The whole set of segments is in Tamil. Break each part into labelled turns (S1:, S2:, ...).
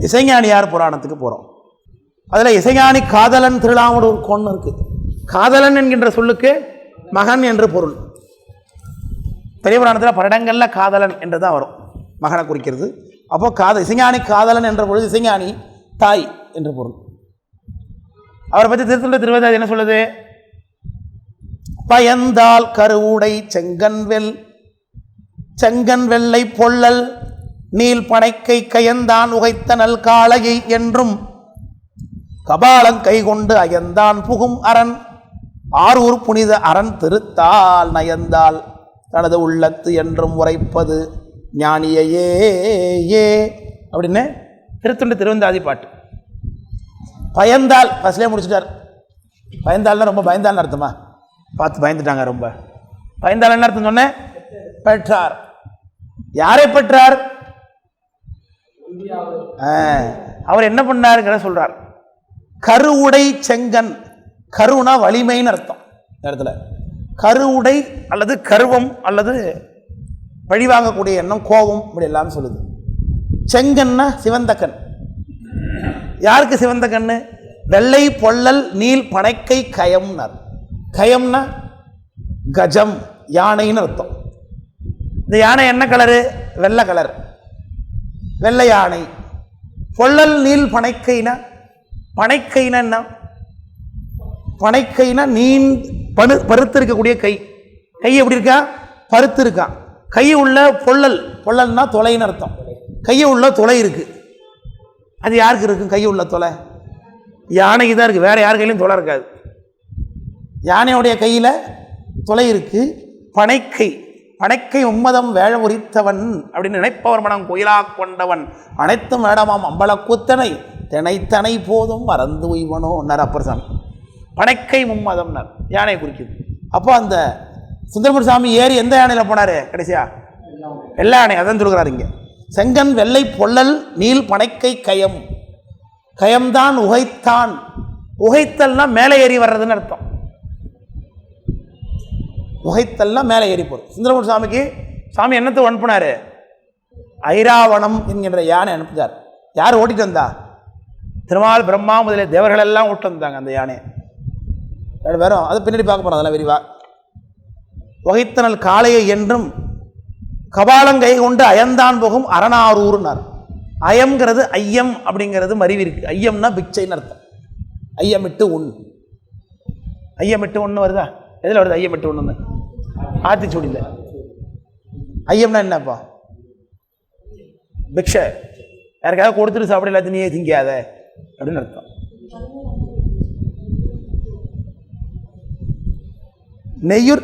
S1: இசைஞானியார் புராணத்துக்கு போகிறோம். அதில் இசைஞானி காதலன் திருவிழாமூர் கொன்று இருக்குது. காதலன் என்கின்ற சொல்லுக்கு மகன் என்று பொருள். பெரிய புராணத்தில் படங்களில் காதலன் என்று தான் வரும், மகனை குறிக்கிறது. அப்போது இசைஞானி காதலன் என்ற பொழுது இசைஞானி தாய் என்று பொருள். அவரை பற்றி திருத்தொண்ட திருவந்தாதி என்ன சொல்லுது? பயந்தால் கருவுடை செங்கன் வெள்ளை பொள்ளல் நீல் பனைக்கை கயந்தான் உகைத்த நல் காளையை என்றும் கபாலங் கை கொண்டு அயந்தான் புகும் அரண் ஆரூர் புனித அரண் திருத்தால் நயந்தால் தனது உள்ளத்து என்றும் உரைப்பது ஞானியையே ஏ அப்படின்னு திருத்தொண்ட திருவந்தாதி பாட்டு. பயந்தால் ஃபஸ்ட்லேயே முடிச்சுட்டார். பயந்தால்னா ரொம்ப பயந்தால்னு அர்த்தமா? பார்த்து பயந்துட்டாங்க ரொம்ப. பயந்தால் என்ன அர்த்தம் சொன்னேன்? பெற்றார். யாரை பெற்றார்? அவர் என்ன பண்ணாருங்கிற சொல்றார். கருவுடை செங்கன், கருணா வலிமைன்னு அர்த்தம். இந்த இடத்துல கருவுடை அல்லது கருவம் அல்லது பழிவாங்கக்கூடிய எண்ணம், கோபம், இப்படி எல்லாம் சொல்லுது. செங்கன்னா சிவந்த கண். யாருக்கு சிவந்த கண்ணு? வெள்ளை பொள்ளல் நீல் பனைக்கை கயம்னார். கயம்னா கஜம், யானைன்னு அர்த்தம். இந்த யானை என்ன கலரு? வெள்ளை கலர், வெள்ளை யானை. பொள்ளல் நீல் பனைக்கைனா, பனைக்கைனா பனைக்கைனா பருத்து இருக்கக்கூடிய கை. கை எப்படி இருக்கா? பருத்து இருக்கான். கை உள்ள பொள்ளல்னா தொலைன்னு அர்த்தம். கையை உள்ள தொலை இருக்கு. அது யாருக்கு இருக்கும்? கையை உள்ள தொலை யானைக்கு தான் இருக்குது, வேற யார் கையிலையும் தொலை இருக்காது. யானையுடைய கையில் தொலை இருக்கு. பனைக்கை உம்மதம் வேழ உரித்தவன் அப்படின்னு நினைப்பவர் மனம் கோயிலா கொண்டவன் அனைத்தும் வேடமாம் அம்பலக்கூத்தனை தினைத்தனை போதும் மறந்து உய்வனோ அப்பர் சாமி. பனைக்கை மும்மதம் யானை குறிக்குது. அப்போ அந்த சுந்தரமூர்த்தி சாமி ஏறி எந்த யானையில் போனார் கடைசியா? வெள்ளை யானை. அதான் சொல்கிறார் இங்கே. செங்கன் வெள்ளை பொள்ளல் நீல் பனைக்கை கயம். கயம்தான் உகைத்தான். உகைத்தல்னா மேலே ஏறி வர்றதுன்னு அர்த்தம். உகைத்தல்னா மேலே ஏறி போகிறது. சுந்தரமூர்த்தி சாமிக்கு சாமி என்னத்தை அனுப்புனார்? ஐராவணம் என்கின்ற யானை அனுப்பிச்சார். யார் ஓட்டிட்டு வந்தா? திருமால் பிரம்மா முதலிய தேவர்கள் எல்லாம் ஓட்டு வந்தாங்க அந்த யானையை. வேறும் அது பின்னாடி பார்க்க போகிறோம், அதெல்லாம் விரிவா. உகைத்தனல் காளையை என்றும் கபாலங்கை கொண்டு அயந்தான் போகும் அரணாரூர்னார். அயம்ங்கிறது ஐயம் அப்படிங்கிறது மறிவு இருக்கு. ஐயம்னா பிச்சைன்னு அர்த்தம். ஐயமிட்டு உண். ஐயமிட்டு ஒன்று வருதா? எதில் வருது ஐயமிட்டு ஒன்று? ஆத்திச்சூடியில். ஐயம்னா என்னப்பா? பிக்ஷை. யாருக்காவது கொடுத்துட்டு சாப்பிட, எல்லாத்தையும் நீயே திங்காத அப்படின்னு அர்த்தம்.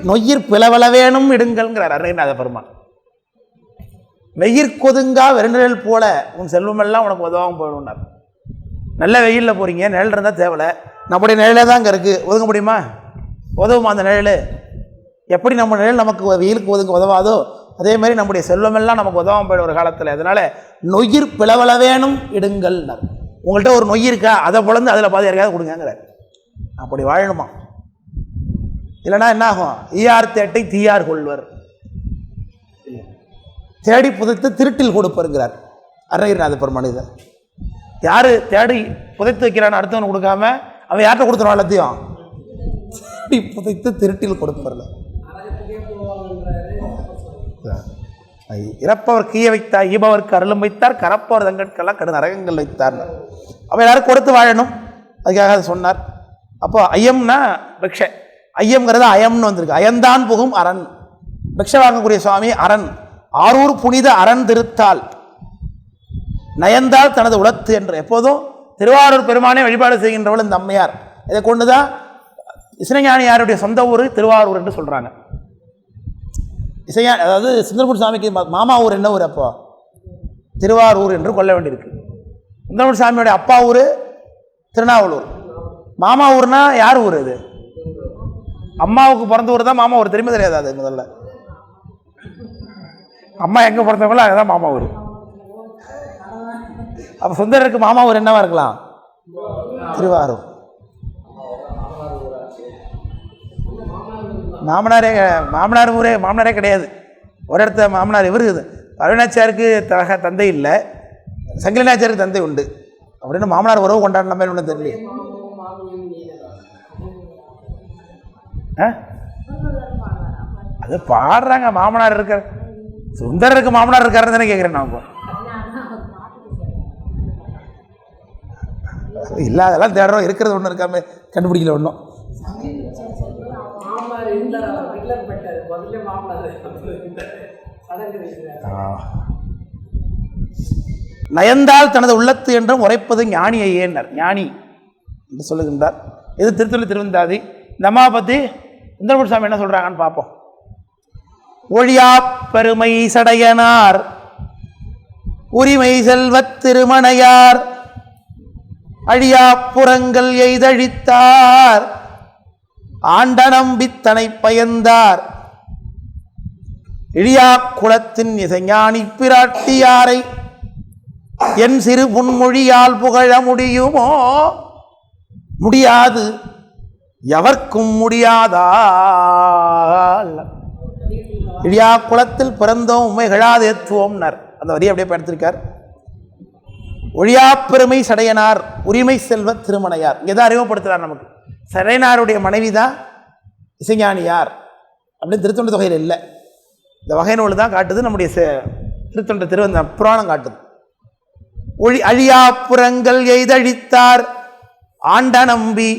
S1: நொய்யிற் பிளவள வேணும் இடுங்கள்ங்கிறார் அருணகிரிநாத பெருமான். வெயிற் கொதுங்கா வெறுநிழல் போல உன் செல்வமெல்லாம் உனக்கு உதவாமல் போயிடும்னார். நல்ல வெயிலில் போகிறீங்க, நிழல் இருந்தால் தேவலை. நம்முடைய நிழலே தான் அங்கே இருக்குது, ஒதுங்க முடியுமா? உதவுமா அந்த நிழல்? எப்படி நம்ம நிழல் நமக்கு வெயிலுக்கு ஒதுங்க உதவாதோ அதே மாதிரி நம்முடைய செல்வமெல்லாம் நமக்கு உதவாமல் போயிடும் ஒரு காலத்தில். அதனால் நொய்யிற் பிளவள வேணும் இடுங்கள்னார். உங்கள்கிட்ட ஒரு நொய் இருக்கா, அதை பிளந்து அதில் பாதி யாருக்காவது கொடுங்கிறார். அப்படி வாழணுமா? இல்லைனா என்ன ஆகும்? ஈயார் தேட்டை தீயார் கொள்வர். தேடி புதைத்து திருட்டில் கொடுப்பருங்கிறார் அருணகிரிநாத பெருமான். இதை யார் தேடி புதைத்து வைக்கிறான்னு அடுத்தவன் கொடுக்காம அவன் யார்கிட்ட கொடுத்துருவான்? எல்லாத்தையும் தேடி புதைத்து திருட்டில் கொடுப்பர்ல. இறப்பவர் கீய வைத்தார், ஈபவருக்கு அருளும் வைத்தார், கரப்பவர் தங்கட்கெல்லாம் கடு நரகங்கள் வைத்தார். அவன் எல்லாரும் கொடுத்து வாழணும், அதுக்காக அதை சொன்னார். அப்போ ஐயம்னா பிக்ஷை. ஐயம்ங்கிறது அயம்னு வந்திருக்கு. அயந்தான் புகும் அரண். பிக்ஷை வாங்கக்கூடிய சுவாமி அரண். ஆரூர் புனித அரண் திருத்தால் நயந்தால் தனது உலத்து என்று. எப்போதும் திருவாரூர் பெருமானை வழிபாடு செய்கின்றவள் இந்த அம்மையார். இதை கொண்டுதான் இசைஞானியாருடைய சொந்த ஊர் திருவாரூர் என்று சொல்றாங்க. அதாவது சுந்தரமூர்த்தி சாமிக்கு மாமா ஊர் என்ன ஊர்? அப்போ திருவாரூர் என்று கொள்ள வேண்டியிருக்கு. சுந்தரமூர்த்தி சாமியோடைய அப்பா ஊர் திருநாவலூர். மாமா ஊர்னா யார் ஊர்? அது அம்மாவுக்கு பிறந்த ஊர் தான் மாமா ஊர். தெரியுமா தெரியாது? அது முதல்ல அம்மா எங்கே பிறந்தவங்களோ அதுதான் மாமா ஊர். அப்போ சுந்தரருக்கு மாமா ஊர் என்னவா இருக்கலாம்? திருவாரூர். மாமனார் ஊரே மாமனாரே கிடையாது. ஒரு இடத்த மாமனார் இவரு அருணாச்சாருக்கு தந்தை இல்லை, சங்கிலிநாச்சியாருக்கு தந்தை உண்டு அப்படின்னு மாமனார் உறவு கொண்டாடின மாதிரி ஒன்றும் தெரியல. அது பாடுறாங்க. மாமனார் இருக்கார், சுந்தரருக்கு மாமனார் இருக்காருன்னு தானே கேட்குறேன் நான். இப்போ இல்லை, அதெல்லாம் தேடுறோம். இருக்கிறது ஒன்றும் இருக்காம கண்டுபிடிக்கல ஒன்றும். நயந்தால் தனது உள்ளத்து என்றும் உரைப்பது ஞானியை ஏன்னர். ஞானி என்று சொல்லுகின்றார். இது திருத்தொள்ளி திருவந்தாதி. இந்த அம்மாவை பற்றி சுந்தரமூர்த்தி சாமி என்ன சொல்கிறாங்கன்னு பார்ப்போம். ஒழியா பெருமை சடையனார் உரிமை செல்வத் திருமணையார் அழியா புறங்கள் எய்தழித்தார் ஆண்ட நம்பித்தனை பயந்தார் இழியா குலத்தின் இசைஞானி பிராட்டியாரை என் சிறு புன்மொழியால் புகழ முடியுமோ? முடியாது, எவர்க்கும் முடியாதா. இழியா குலத்தில் பிறந்தோம் உண்மைகளாது ஏற்றுவோம்னர். அந்த வரியை அப்படியே படுத்திருக்கார். ஒழியா பெருமை சடையனார் உரிமை செல்வ திருமணையார். இங்கே தான் அறிமுகப்படுத்துகிறார் நமக்கு. சடையனாருடைய மனைவி தான் இசைஞானியார் அப்படின்னு திருத்தொண்ட தொகையில் இல்லை. இந்த வகை நூல் தான் காட்டுது, நம்முடைய திருத்தொண்ட திருவந்த புராணம் காட்டுது. அழியா புறங்கள் எய்தழித்தார் ஆண்ட நம்பி.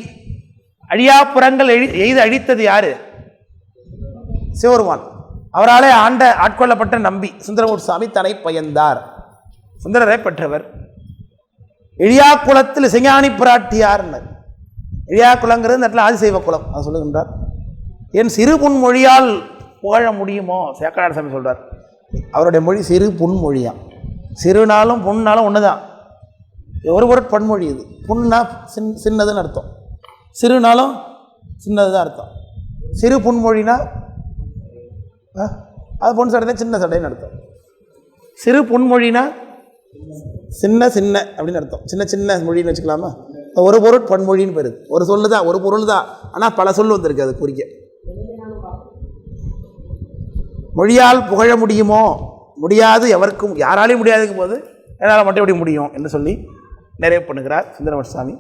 S1: அழியா புறங்கள் எய்து அழித்தது யாரு? சிவருமான். அவராலே ஆட்கொள்ளப்பட்ட நம்பி சுந்தரமூர்த்தி சாமி தன்னை பயந்தார். சுந்தரரை பெற்றவர். இழியா குலத்தில் இசைஞானி பிராட்டியார். இழியா குலங்கிறது இந்த இடத்துல ஆதிசைவ குலம் அது சொல்லுகின்றார். என் சிறு புன்மொழியால் புகழ முடியுமோ? சேக்கநாத சாமி சொல்றார். அவருடைய மொழி சிறு புன்மொழியாம். சிறுநாளும் புண்ணாலும் ஒன்று தான். ஒரு பன்மொழி இது. புண்ணா சின்னதுன்னு அர்த்தம், சிறுநாளும் சின்னது தான் அர்த்தம். சிறு புன்மொழினா அது பொன் சடை சின்ன சடைன்னு அர்த்தம். சிறு பொன்மொழினா சின்ன சின்ன அப்படின்னு அர்த்தம். சின்ன சின்ன மொழின்னு வச்சுக்கலாமா? ஒரு பொருள் பன்மொழின்னு போயிருது. ஒரு சொல்லு தான், ஒரு பொருள் தான், ஆனால் பல சொல் வந்திருக்கு அது குறிக்க. மொழியால் புகழ முடியுமோ? முடியாது, எவருக்கும் யாராலையும் முடியாதுக்கும் போது என்னால் மட்டும் எப்படி முடியும் என்று சொல்லி நிறைவு பண்ணுகிறார் சுந்தரமூர்த்தி சாமி.